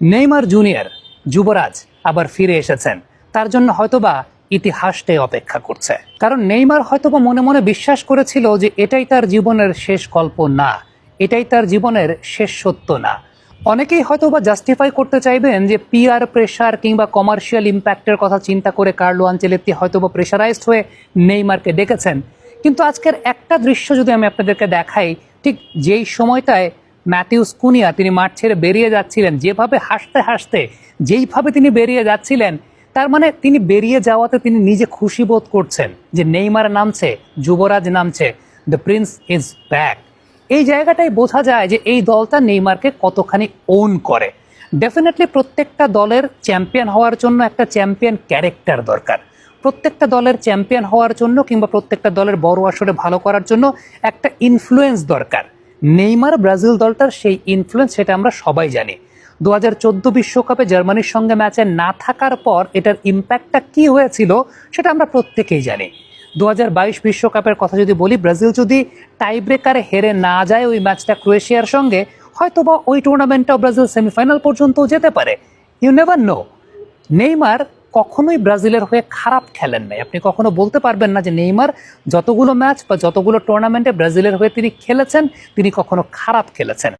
Neymar junior যুবরাজ আবার ফিরে এসেছেন, তার জন্য হয়তোবা ইতিহাসটাই অপেক্ষা করছে। কারণ নেইমার হয়তোবা মনে মনে বিশ্বাস করেছিল যে এটাই তার জীবনের শেষ গল্প না, এটাই তার জীবনের শেষ সত্য না। অনেকেই হয়তোবা জাস্টিফাই করতে চাইবেন যে পিআর প্রেশার কিংবা কমার্শিয়াল ইম্প্যাক্টের কথা চিন্তা করে কার্লো আনচেলত্তি হয়তোবা প্রেশারাইজড হয়ে নেইমারকে ডেকেছেন। কিন্তু আজকের একটা দৃশ্য যদি আমি আপনাদেরকে দেখাই, ঠিক যেই সময়টায় ম্যাথিউস কুনিয়া তিনি মাঠ ছেড়ে বেরিয়ে যাচ্ছিলেন, যেভাবে হাসতে হাসতে যেইভাবে তিনি বেরিয়ে যাচ্ছিলেন, তার মানে তিনি বেরিয়ে যাওয়াতে তিনি নিজে খুশি বোধ করছেন যে নেইমার নামছে, যুবরাজ নামছে, দ্য প্রিন্স ইজ ব্যাক। এই জায়গাটাই বোঝা যায় যে এই দলটা নেইমারকে কতখানি ওন করে। ডেফিনেটলি প্রত্যেকটা দলের চ্যাম্পিয়ন হওয়ার জন্য একটা চ্যাম্পিয়ন ক্যারেক্টার দরকার। প্রত্যেকটা দলের চ্যাম্পিয়ন হওয়ার জন্য কিংবা প্রত্যেকটা দলের বড় আসরে ভালো করার জন্য একটা ইনফ্লুয়েন্স দরকার। নেইমার ব্রাজিল দলটার সেই ইনফ্লুয়েন্স, সেটা আমরা সবাই জানি। 2014 বিশ্বকাপে জার্মানির সঙ্গে ম্যাচে না থাকার পর এটার ইম্প্যাক্টটা কি হয়েছিল সেটা আমরা প্রত্যেকেই জানি। 2022 বিশ্বকাপের কথা যদি বলি, ব্রাজিল যদি টাই ব্রেকারে হেরে না যায় ওই ম্যাচটা ক্রোয়েশিয়ার সঙ্গে, হয়তোবা ওই টুর্নামেন্টটাও ব্রাজিল সেমিফাইনাল পর্যন্ত যেতে পারে। You never know. নেইমার কখনোই ব্রাজিলের হয়ে খারাপ খেলেন নাই। আপনি কখনো বলতে পারবেন না যে নেইমার যতগুলো ম্যাচ বা যতগুলো টুর্নামেন্টে ব্রাজিলের হয়ে তিনি খেলেছেন, তিনি কখনো খারাপ খেলেছেন।